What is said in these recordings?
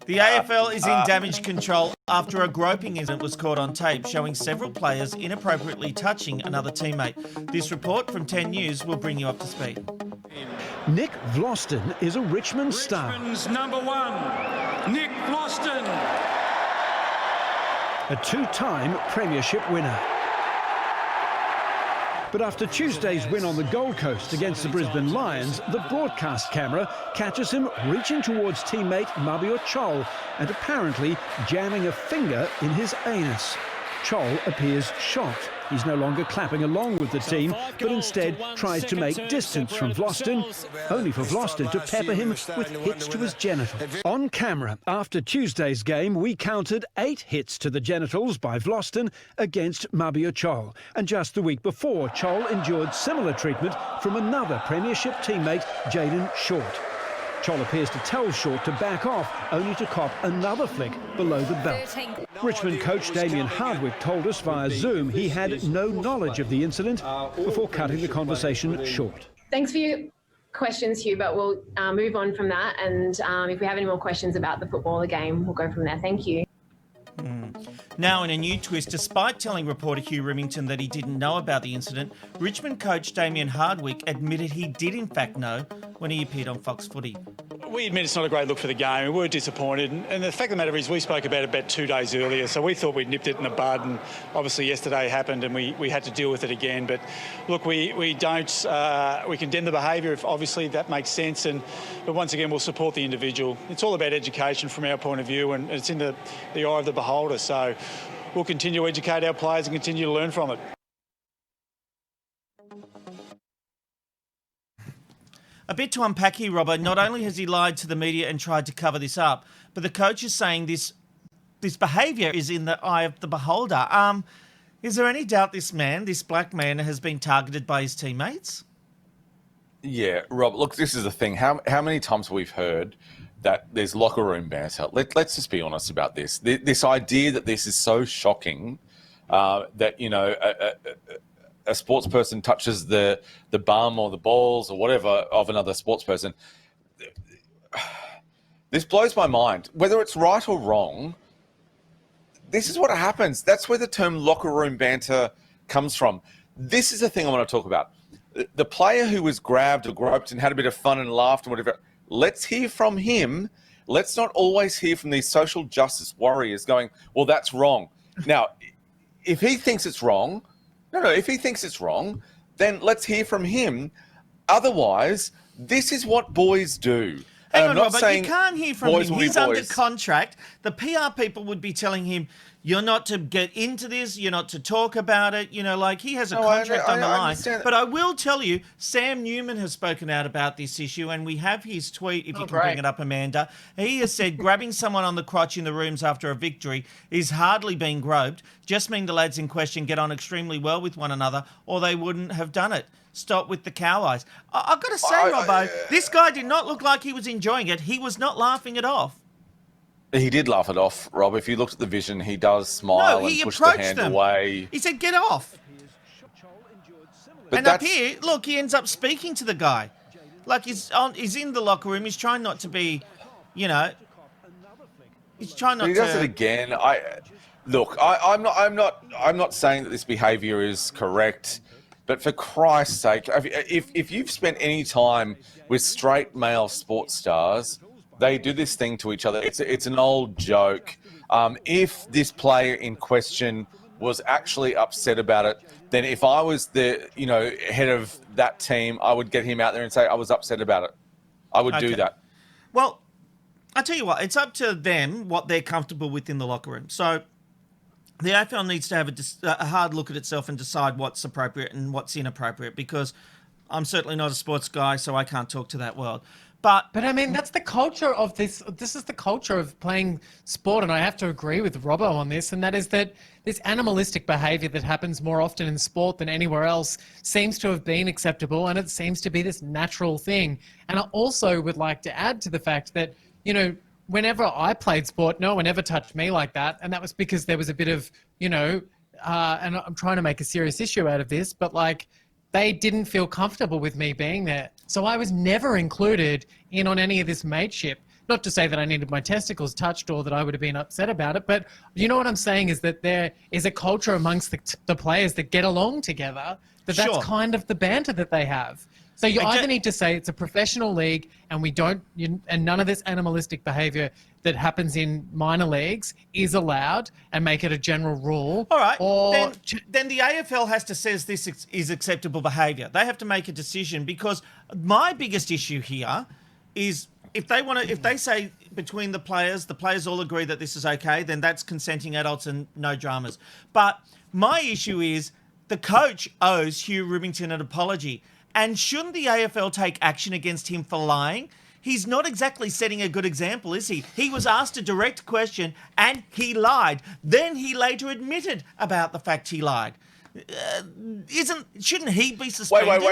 The AFL is in damage control after a groping incident was caught on tape showing several players inappropriately touching another teammate. This report from 10 News will bring you up to speed. Nick Vlaustin is a Richmond star. Richmond's number one, Nick Vlaustin. A two-time premiership winner. But after Tuesday's win on the Gold Coast against the Brisbane Lions, the broadcast camera catches him reaching towards teammate Mabior Chol and apparently jamming a finger in his anus. Chol appears shocked. He's no longer clapping along with the team, but instead tries to make distance from Vlaustin, only for Vlaustin to pepper him with hits to his genitals. On camera, after Tuesday's game, we counted 8 hits to the genitals by Vlaustin against Mabior Chol. And just the week before, Chol endured similar treatment from another premiership teammate, Jaden Short. Chol appears to tell Short to back off, only to cop another flick below the belt. Richmond coach Damien Hardwick told us via Zoom he had no knowledge of the incident before cutting the conversation short. Thanks for your questions, Hugh, but we'll move on from that. And if we have any more questions about the footballer game, we'll go from there. Thank you. Now, in a new twist, despite telling reporter Hugh Remington that he didn't know about the incident, Richmond coach Damien Hardwick admitted he did in fact know when he appeared on Fox Footy. We admit it's not a great look for the game. We were disappointed. And the fact of the matter is we spoke about it about 2 days earlier, so we thought we'd nipped it in the bud. And obviously yesterday happened and we had to deal with it again. But look, we condemn the behaviour if obviously that makes sense. But once again, we'll support the individual. It's all about education from our point of view, and it's in the eye of the beholder. So we'll continue to educate our players and continue to learn from it. A bit to unpack here, Robert. Not only has he lied to the media and tried to cover this up, but the coach is saying this behaviour is in the eye of the beholder. Is there any doubt this black man, has been targeted by his teammates? Yeah, Rob, look, this is the thing. How many times we've heard that there's locker room banter? Let's just be honest about this. This idea that this is so shocking that, you know, a sports person touches the bum or the balls or whatever of another sports person. This blows my mind. Whether it's right or wrong, this is what happens. That's where the term locker room banter comes from. This is the thing I want to talk about. The player who was grabbed or groped and had a bit of fun and laughed and whatever, let's hear from him. Let's not always hear from these social justice warriors going, well, that's wrong. Now, if he thinks it's wrong, if he thinks it's wrong, then let's hear from him. Otherwise, this is what boys do. Hang on, Robert, you can't hear from him. He's under contract. The PR people would be telling him, you're not to get into this, you're not to talk about it. You know, like he has a contract on the line. But I will tell you, Sam Newman has spoken out about this issue, and we have his tweet, if you can bring it up, Amanda. He has said grabbing someone on the crotch in the rooms after a victory is hardly being groped. Just mean the lads in question get on extremely well with one another, or they wouldn't have done it. Stop with the cow eyes. I've got to say, Robbo, this guy did not look like he was enjoying it. He was not laughing it off. He did laugh it off, Rob. If you looked at the vision, he does smile and push the hand away. He said, get off. But up here, look, he ends up speaking to the guy. Like he's in the locker room. He's trying not to be, you know, he's trying not to. He does it again. I'm not saying that this behaviour is correct, but for Christ's sake, if you've spent any time with straight male sports stars, they do this thing to each other. It's an old joke. If this player in question was actually upset about it, then if I was the head of that team, I would get him out there and say I was upset about it. I would do that. Well, I tell you what, it's up to them what they're comfortable with in the locker room. So the AFL needs to have a hard look at itself and decide what's appropriate and what's inappropriate, because I'm certainly not a sports guy, so I can't talk to that world. But I mean, that's the culture of this. This is the culture of playing sport, and I have to agree with Robbo on this, and that is that this animalistic behaviour that happens more often in sport than anywhere else seems to have been acceptable, and it seems to be this natural thing. And I also would like to add to the fact that, whenever I played sport, no one ever touched me like that, and that was because there was a bit of, and I'm trying to make a serious issue out of this, but they didn't feel comfortable with me being there. So I was never included in on any of this mateship. Not to say that I needed my testicles touched or that I would have been upset about it, but you know what I'm saying is that there is a culture amongst the players that get along together, that's kind of the banter that they have. So you either need to say it's a professional league and and none of this animalistic behaviour that happens in minor leagues is allowed and make it a general rule. All right. Or then the AFL has to say this is acceptable behaviour. They have to make a decision, because my biggest issue here is if they say between the players all agree that this is okay, then that's consenting adults and no dramas. But my issue is the coach owes Hugh Ribbington an apology. And shouldn't the AFL take action against him for lying? He's not exactly setting a good example, is he? He was asked a direct question and he lied. Then he later admitted about the fact he lied. Shouldn't he be suspended?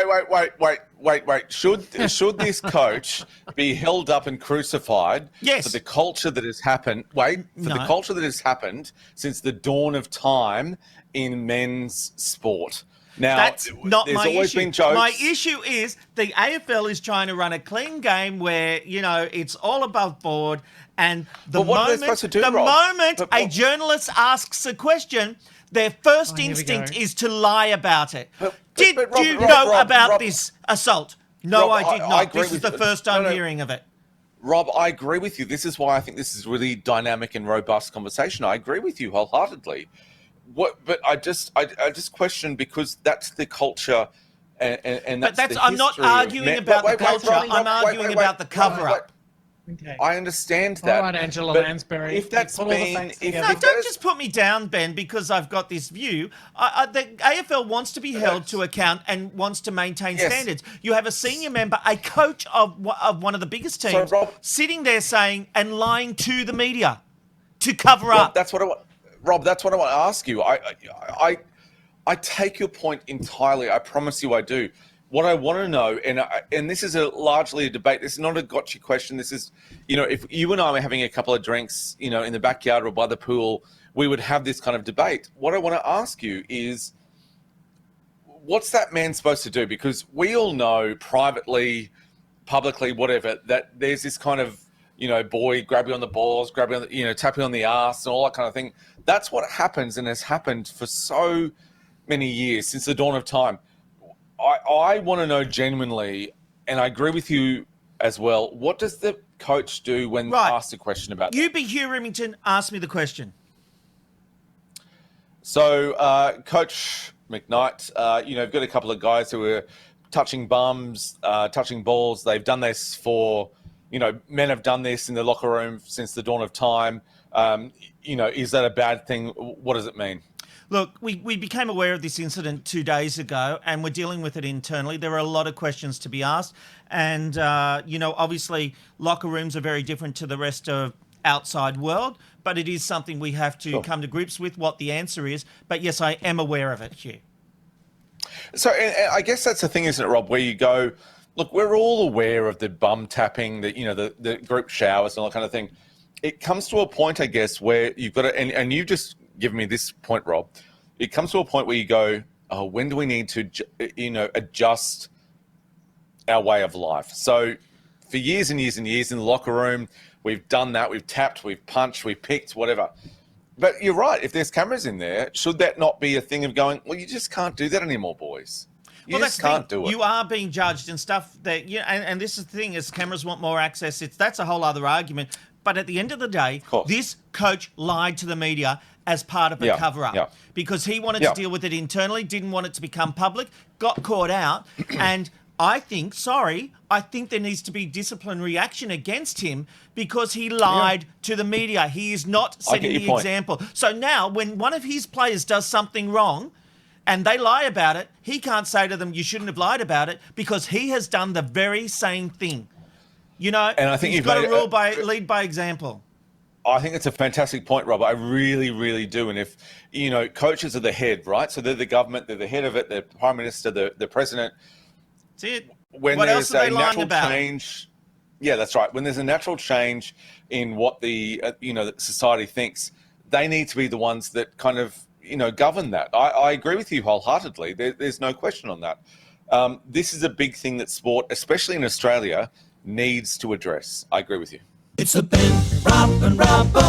Wait. Should this coach be held up and crucified for the culture that has happened? The culture that has happened since the dawn of time in men's sport. Now, that's not my issue. Been jokes. My issue is the AFL is trying to run a clean game where, it's all above board. And the moment a journalist asks a question, their first instinct is to lie about it. Did you know about this assault? No, I did not. This is the first I'm hearing of it. Rob, I agree with you. This is why I think this is really dynamic and robust conversation. I agree with you wholeheartedly. But I just question, because that's the culture, and that's I'm not arguing about the culture. I'm arguing about the cover-up. Okay. I understand that. All right, Angela Lansbury. If that's been, don't just put me down, Ben, because I've got this view. The AFL wants to be held to account and wants to maintain standards. You have a senior member, a coach of one of the biggest teams, sitting there saying and lying to the media to cover up. That's what I want. Rob, that's what I want to ask you. I take your point entirely. I promise you I do. What I want to know, and this is largely a debate. This is not a gotcha question. This is, if you and I were having a couple of drinks, in the backyard or by the pool, we would have this kind of debate. What I want to ask you is, what's that man supposed to do? Because we all know privately, publicly, whatever, that there's this kind of, boy, grab you on the balls, grab you on the, tap you on the ass and all that kind of thing. That's what happens and has happened for so many years, since the dawn of time. I want to know genuinely, and I agree with you as well, what does the coach do when asked a question about that? You be Hugh Rimmington, ask me the question. So, Coach McKnight, you've got a couple of guys who are touching bums, touching balls. They've done this for... men have done this in the locker room since the dawn of time. Is that a bad thing? What does it mean? Look, we became aware of this incident 2 days ago, and we're dealing with it internally. There are a lot of questions to be asked. And, obviously locker rooms are very different to the rest of outside world, but it is something we have to come to grips with what the answer is. But yes, I am aware of it, Hugh. So I guess that's the thing, isn't it, Rob, where you go... Look, we're all aware of the bum tapping, the group showers and all that kind of thing. It comes to a point, I guess, where you've got to, and you've just given me this point, Rob. It comes to a point where you go, oh, when do we need to, adjust our way of life? So for years and years and years in the locker room, we've done that. We've tapped, we've punched, we've picked, whatever. But you're right. If there's cameras in there, should that not be a thing of going, well, you just can't do that anymore, boys? You just can't do it. You are being judged and stuff that, and this is the thing, as cameras want more access, that's a whole other argument. But at the end of the day, this coach lied to the media as part of a cover-up because he wanted to deal with it internally, didn't want it to become public, got caught out. And I think there needs to be disciplinary action against him because he lied to the media. He is not setting the example. So now when one of his players does something wrong, and they lie about it, he can't say to them, you shouldn't have lied about it, because he has done the very same thing. And I think you've got to lead by example. I think it's a fantastic point, Rob. I really, really do. And if, coaches are the head, right? So they're the government, they're the head of it, the Prime Minister, the President. That's it. When there's a natural change, that's right. When there's a natural change in what the, society thinks, they need to be the ones that kind of, govern that. I agree with you wholeheartedly. There's no question on that. This is a big thing that sport, especially in Australia, needs to address. I agree with you. It's the Ben, Rob and Robbo